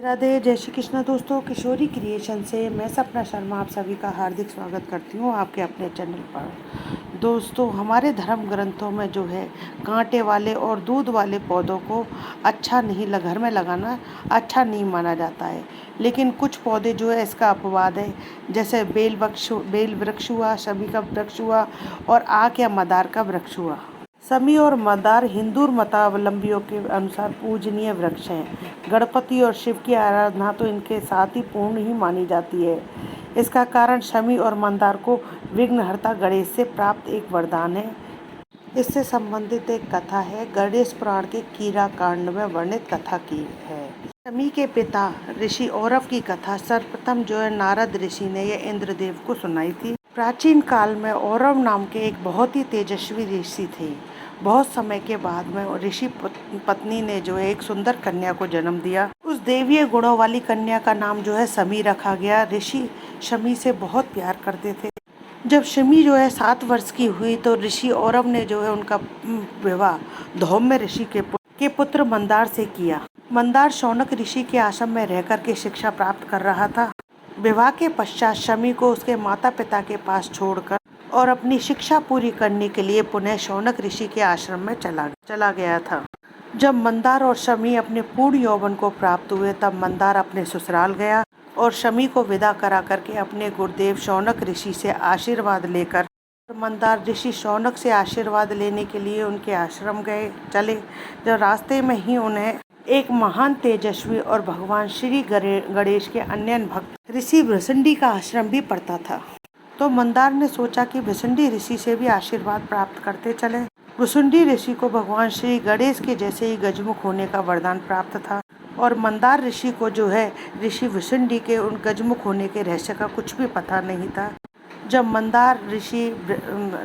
राधे, जय श्री कृष्ण दोस्तों। किशोरी क्रिएशन से मैं सपना शर्मा आप सभी का हार्दिक स्वागत करती हूँ आपके अपने चैनल पर। दोस्तों, हमारे धर्म ग्रंथों में जो है कांटे वाले और दूध वाले पौधों को घर में लगाना अच्छा नहीं माना जाता है। लेकिन कुछ पौधे जो है इसका अपवाद है, जैसे बेल वृक्ष हुआ, शमी का वृक्ष हुआ और आक या मदार का वृक्ष हुआ। शमी और मदार हिंदू मतावलंबियों के अनुसार पूजनीय वृक्ष हैं। गणपति और शिव की आराधना तो इनके साथ ही पूर्ण ही मानी जाती है। इसका कारण शमी और मंदार को विघ्नहर्ता गणेश से प्राप्त एक वरदान है। इससे संबंधित एक कथा है, गणेश पुराण के कीरा कांड में वर्णित कथा की है। शमी के पिता ऋषि औरव की कथा सर्वप्रथम जो है नारद ऋषि ने यह इंद्रदेव को सुनाई थी। प्राचीन काल में औरव नाम के एक बहुत ही तेजस्वी ऋषि थे। बहुत समय के बाद में ऋषि पत्नी ने जो है एक सुंदर कन्या को जन्म दिया। उस देवीय गुणों वाली कन्या का नाम जो है शमी रखा गया। ऋषि शमी से बहुत प्यार करते थे। जब शमी जो है 7 वर्ष की हुई तो ऋषि औरव ने जो है उनका विवाह धौम्य ऋषि के पुत्र मंदार से किया। मंदार शौनक ऋषि के आश्रम में रहकर के शिक्षा प्राप्त कर रहा था। विवाह के पश्चात शमी को उसके माता पिता के पास छोड़कर और अपनी शिक्षा पूरी करने के लिए पुनः शौनक ऋषि के आश्रम में चला गया था। जब मंदार और शमी अपने पूर्ण यौवन को प्राप्त हुए तब मंदार अपने ससुराल गया और शमी को विदा करा करके अपने गुरुदेव शौनक ऋषि से आशीर्वाद लेकर मंदार ऋषि शौनक से आशीर्वाद लेने के लिए उनके आश्रम चले। जब रास्ते में ही उन्हें एक महान तेजस्वी और भगवान श्री गणेश के अन्य भक्त ऋषि भृशंडी का आश्रम भी पड़ता था। तो मंदार ने सोचा कि भृशंडी ऋषि से भी आशीर्वाद प्राप्त करते चले। भृशंडी ऋषि को भगवान श्री गणेश के जैसे ही गजमुख होने का वरदान प्राप्त था और मंदार ऋषि को जो है ऋषि भृशंडी के उन गजमुख होने के रहस्य का कुछ भी पता नहीं था। जब मंदार ऋषि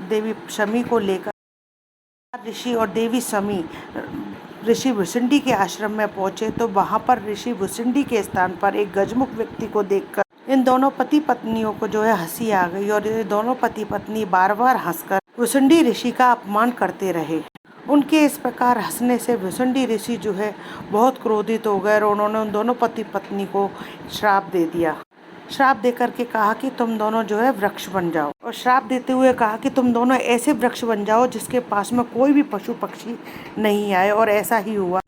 देवी शमी को लेकर ऋषि और देवी शमी ऋषि भृशंडी के आश्रम में पहुंचे तो वहां पर ऋषि भृशंडी के स्थान पर एक गजमुख व्यक्ति को देखकर इन दोनों पति पत्नियों को जो है हंसी आ गई और ये दोनों पति पत्नी बार बार हंसकर भृशंडी ऋषि का अपमान करते रहे। उनके इस प्रकार हंसने से भृशंडी ऋषि जो है बहुत क्रोधित हो गए और उन्होंने उन दोनों पति पत्नी को श्राप दे दिया। श्राप देकर के कहा कि तुम दोनों जो है वृक्ष बन जाओ, और श्राप देते हुए कहा कि तुम दोनों ऐसे वृक्ष बन जाओ जिसके पास में कोई भी पशु पक्षी नहीं आए। और ऐसा ही हुआ।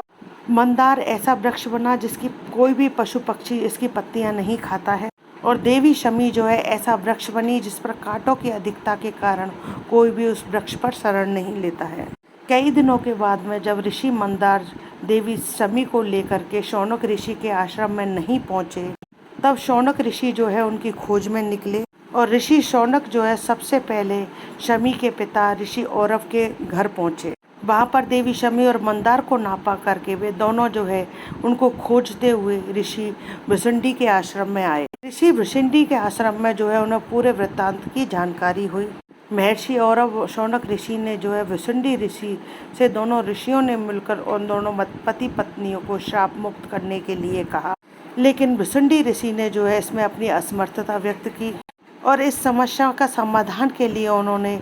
मंदार ऐसा वृक्ष बना जिसकी कोई भी पशु पक्षी इसकी पत्तियां नहीं खाता है, और देवी शमी जो है ऐसा वृक्ष बनी जिस पर कांटों की अधिकता के कारण कोई भी उस वृक्ष पर शरण नहीं लेता है। कई दिनों के बाद में जब ऋषि मंदार देवी शमी को लेकर के शौनक ऋषि के आश्रम में नहीं पहुंचे तब शौनक ऋषि जो है उनकी खोज में निकले और ऋषि शौनक जो है सबसे पहले शमी के पिता ऋषि औरव के घर पहुंचे। वहाँ पर देवी शमी और मंदार को नापा करके वे दोनों जो है उनको खोजते हुए ऋषि भृशंडी के आश्रम में आए। ऋषि भृशंडी के आश्रम में जो है उन्हें पूरे वृत्तांत की जानकारी हुई। महर्षि औरव शौनक ऋषि ने जो है भृशंडी ऋषि से दोनों ऋषियों ने मिलकर उन दोनों पति पत्नियों को श्राप मुक्त करने के लिए कहा, लेकिन भृशंडी ऋषि ने जो है इसमें अपनी असमर्थता व्यक्त की और इस समस्या का समाधान के लिए उन्होंने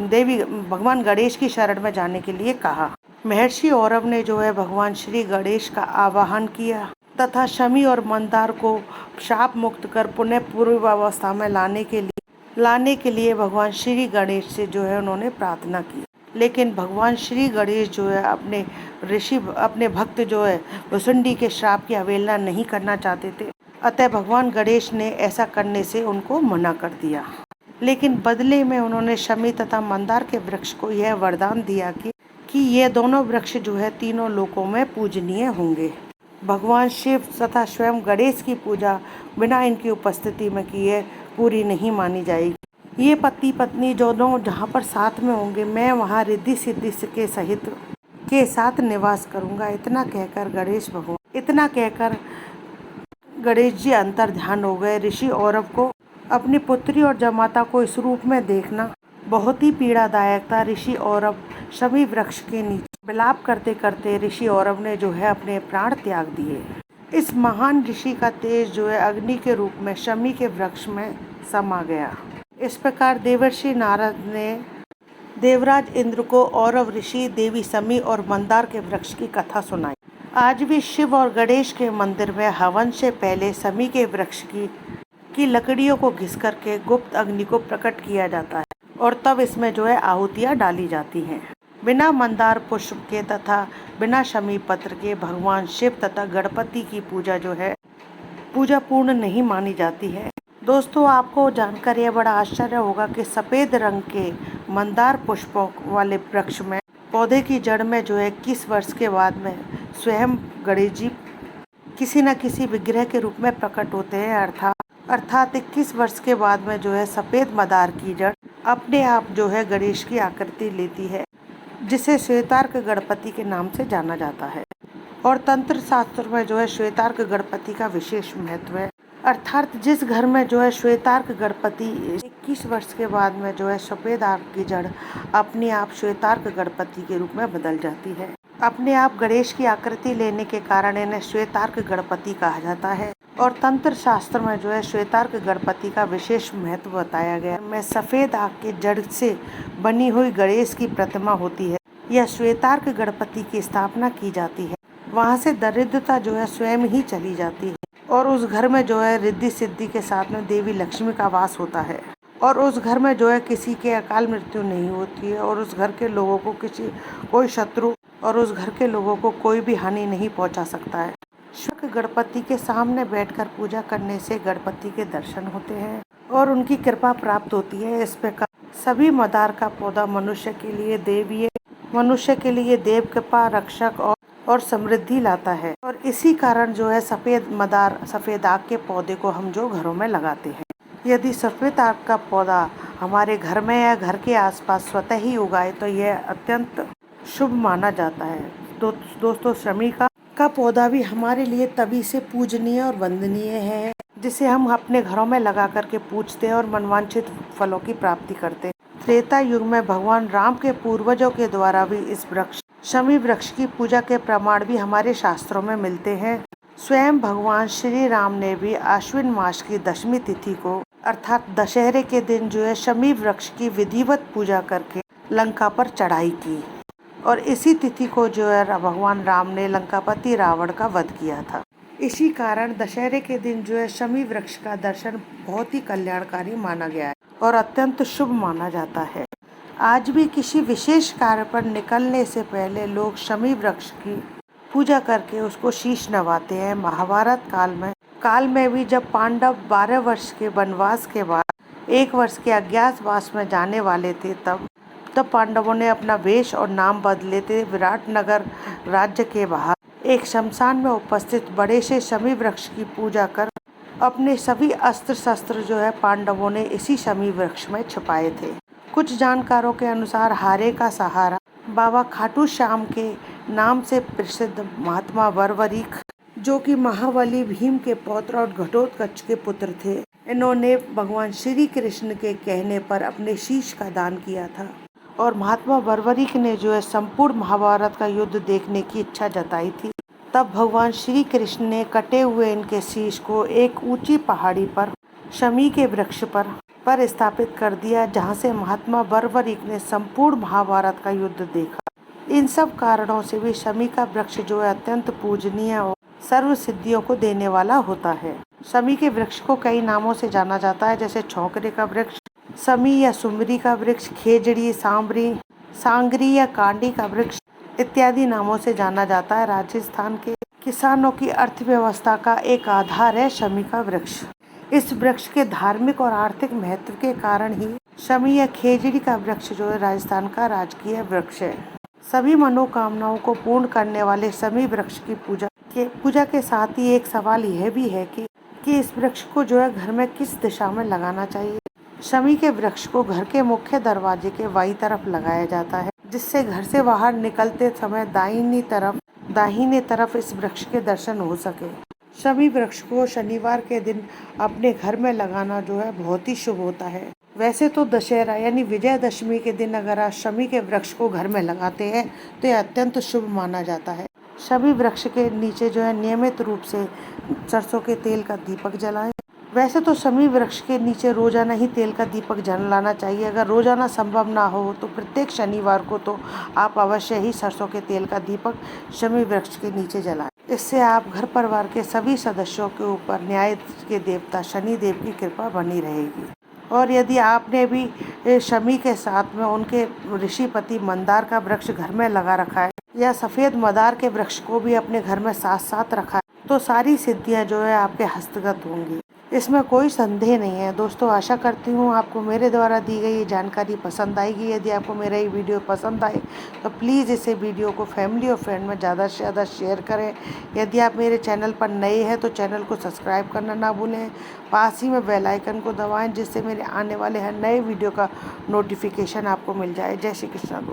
देवी भगवान गणेश की शरण में जाने के लिए कहा। महर्षि औरव ने जो है भगवान श्री गणेश का आवाहन किया तथा शमी और मंदार को शाप मुक्त कर पुनः पूर्वावस्था में लाने के लिए भगवान श्री गणेश से जो है उन्होंने प्रार्थना की। लेकिन भगवान श्री गणेश जो है अपने भक्त जो है भृशंडी के श्राप की अवहेलना नहीं करना चाहते थे, अतः भगवान गणेश ने ऐसा करने से उनको मना कर दिया। लेकिन बदले में उन्होंने शमी तथा मंदार के वृक्ष को यह वरदान दिया कि ये दोनों वृक्ष जो है तीनों लोकों में पूजनीय होंगे। भगवान शिव तथा स्वयं गणेश की पूजा बिना इनकी उपस्थिति में किए पूरी नहीं मानी जाएगी। ये पति पत्नी दोनों जहाँ पर साथ में होंगे मैं वहाँ रिद्धि सिद्धि के साथ निवास करूँगा। इतना कहकर गणेश जी अंतर ध्यान हो गए। ऋषि औरव को अपनी पुत्री और जमाता को इस रूप में देखना बहुत ही पीड़ादायक था। ऋषि औरव शमी वृक्ष के नीचे विलाप करते करते ऋषि औरव ने जो है अपने प्राण त्याग दिए। इस महान ऋषि का तेज जो है अग्नि के रूप में शमी के वृक्ष में समा गया। इस प्रकार देवर्षि नारद ने देवराज इंद्र को औरव ऋषि, देवी शमी और मंदार के वृक्ष की कथा सुनाई। आज भी शिव और गणेश के मंदिर में हवन से पहले शमी के वृक्ष की लकड़ियों को घिस करके गुप्त अग्नि को प्रकट किया जाता है और तब इसमें जो है आहुतियाँ डाली जाती हैं। बिना मंदार पुष्प के तथा बिना शमी पत्र के भगवान शिव तथा गणपति की पूजा पूर्ण नहीं मानी जाती है। दोस्तों, आपको जानकर यह बड़ा आश्चर्य होगा कि सफ़ेद रंग के मंदार पुष्पों वाले वृक्ष में पौधे की जड़ में जो है 21 वर्ष के बाद में स्वयं गणेश जी किसी न किसी विग्रह के रूप में प्रकट होते हैं। अर्थात 21 वर्ष के बाद में जो है सफ़ेद मंदार की जड़ अपने आप जो है गणेश की आकृति लेती है, जिसे श्वेतार्क गणपति के नाम से जाना जाता है। और तंत्र शास्त्र में जो है श्वेतार्क गणपति का विशेष महत्व है। अर्थात जिस घर में जो है श्वेतार्क गणपति 21 वर्ष के बाद में जो है सफ़ेद आर्क की जड़ अपने आप श्वेतार्क गणपति के रूप में बदल जाती है। अपने आप गणेश की आकृति लेने के कारण इन्हें श्वेतार्क गणपति कहा जाता है। और तंत्र शास्त्र में जो है श्वेतार्क गणपति का विशेष महत्व बताया गया है। सफ़ेद आग की जड़ से बनी हुई गणेश की प्रतिमा होती है। यह श्वेतार्क गणपति की स्थापना की जाती है। वहाँ से दरिद्रता जो है स्वयं ही चली जाती है और उस घर में जो है रिद्धि सिद्धि के साथ में देवी लक्ष्मी का वास होता है। और उस घर में जो है किसी के अकाल मृत्यु नहीं होती है और उस घर के लोगों को कोई शत्रु और उस घर के लोगों को कोई भी हानि नहीं पहुंचा सकता है। शिव गणपति के सामने बैठकर पूजा करने से गणपति के दर्शन होते हैं और उनकी कृपा प्राप्त होती है। इस प्रकार सभी मंदार का पौधा मनुष्य के लिए देव कृपा रक्षक और समृद्धि लाता है। और इसी कारण जो है सफ़ेद आग के पौधे को हम जो घरों में लगाते हैं। यदि सफ़ेद आग का पौधा हमारे घर में या घर के आसपास स्वतः ही उगाए तो यह अत्यंत शुभ माना जाता है। दोस्तों, शमी का पौधा भी हमारे लिए तभी से पूजनीय और वंदनीय है, जिसे हम अपने घरों में लगा करके पूजते हैं और मनवांछित फलों की प्राप्ति करते हैं। त्रेता युग में भगवान राम के पूर्वजों के द्वारा भी इस शमी वृक्ष की पूजा के प्रमाण भी हमारे शास्त्रों में मिलते हैं। स्वयं भगवान श्री राम ने भी आश्विन मास की 10वीं तिथि को अर्थात दशहरे के दिन जो है शमी वृक्ष की विधिवत पूजा करके लंका पर चढ़ाई की और इसी तिथि को जो है भगवान राम ने लंकापति रावण का वध किया था। इसी कारण दशहरे के दिन जो है शमी वृक्ष का दर्शन बहुत ही कल्याणकारी माना गया है और अत्यंत शुभ माना जाता है। आज भी किसी विशेष कार्य पर निकलने से पहले लोग शमी वृक्ष की पूजा करके उसको शीश नवाते हैं। महाभारत काल में भी जब पांडव 12 वर्ष के वनवास के बाद 1 वर्ष के अज्ञातवास में जाने वाले थे, तब पांडवों ने अपना वेश और नाम बदले थे। विराटनगर राज्य के बाहर एक शमशान में उपस्थित बड़े से शमी वृक्ष की पूजा कर अपने सभी अस्त्र शस्त्र जो है पांडवों ने इसी शमी वृक्ष में छिपाए थे। कुछ जानकारों के अनुसार हारे का सहारा बाबा खाटू श्याम के नाम से प्रसिद्ध महात्मा बर्बरीक, जो कि महाबली भीम के पौत्र और घटोत्कच के पुत्र थे, इन्होंने भगवान श्री कृष्ण के कहने पर अपने शीश का दान किया था। और महात्मा बर्बरीक ने जो है संपूर्ण महाभारत का युद्ध देखने की इच्छा जताई थी। तब भगवान श्री कृष्ण ने कटे हुए इनके शीश को एक ऊंची पहाड़ी पर शमी के वृक्ष पर स्थापित कर दिया, जहां से महात्मा बर्बरीक ने संपूर्ण महाभारत का युद्ध देखा। इन सब कारणों से भी शमी का वृक्ष जो है अत्यंत पूजनीय और सर्व सिद्धियों को देने वाला होता है। शमी के वृक्ष को कई नामों से जाना जाता है, जैसे छौकरे का वृक्ष, शमी या सुमरी का वृक्ष, खेजड़ी, सांगरी या कांडी का वृक्ष इत्यादि नामों से जाना जाता है। राजस्थान के किसानों की अर्थव्यवस्था का एक आधार है शमी का वृक्ष। इस वृक्ष के धार्मिक और आर्थिक महत्व के कारण ही शमी या खेजड़ी का वृक्ष जो है राजस्थान का राजकीय वृक्ष है। सभी मनोकामनाओं को पूर्ण करने वाले शमी वृक्ष की पूजा के साथ ही एक सवाल यह भी है कि इस वृक्ष को जो है घर में किस दिशा में लगाना चाहिए। शमी के वृक्ष को घर के मुख्य दरवाजे के बाईं तरफ लगाया जाता है, जिससे घर से बाहर निकलते समय दाहिने तरफ इस वृक्ष के दर्शन हो सके। शमी वृक्ष को शनिवार के दिन अपने घर में लगाना जो है बहुत ही शुभ होता है। वैसे तो दशहरा यानी विजयदशमी के दिन अगर आप शमी के वृक्ष को घर में लगाते हैं तो यह अत्यंत शुभ माना जाता है। शमी वृक्ष के नीचे जो है नियमित रूप से सरसों के तेल का दीपक जलाएं। वैसे तो शमी वृक्ष के नीचे रोजाना ही तेल का दीपक जलाना चाहिए। अगर रोजाना संभव ना हो तो प्रत्येक शनिवार को तो आप अवश्य ही सरसों के तेल का दीपक शमी वृक्ष के नीचे जलाएं। इससे आप घर परिवार के सभी सदस्यों के ऊपर न्याय के देवता शनि देव की कृपा बनी रहेगी। और यदि आपने भी शमी के साथ में उनके ऋषिपति मंदार का वृक्ष घर में लगा रखा है या सफ़ेद मदार के वृक्ष को भी अपने घर में साथ साथ रखा है तो सारी सिद्धियां जो है आपके हस्तगत होंगी। इसमें कोई संदेह नहीं है। दोस्तों, आशा करती हूँ आपको मेरे द्वारा दी गई ये जानकारी पसंद आएगी। यदि आपको मेरा ये वीडियो पसंद आए तो प्लीज़ इसे वीडियो को फैमिली और फ्रेंड में ज़्यादा से ज़्यादा शेयर करें। यदि आप मेरे चैनल पर नए हैं तो चैनल को सब्सक्राइब करना ना भूलें। पास ही में बेल आइकन को दबाएं जिससे मेरे आने वाले हर नए वीडियो का नोटिफिकेशन आपको मिल जाए। जय श्री कृष्ण।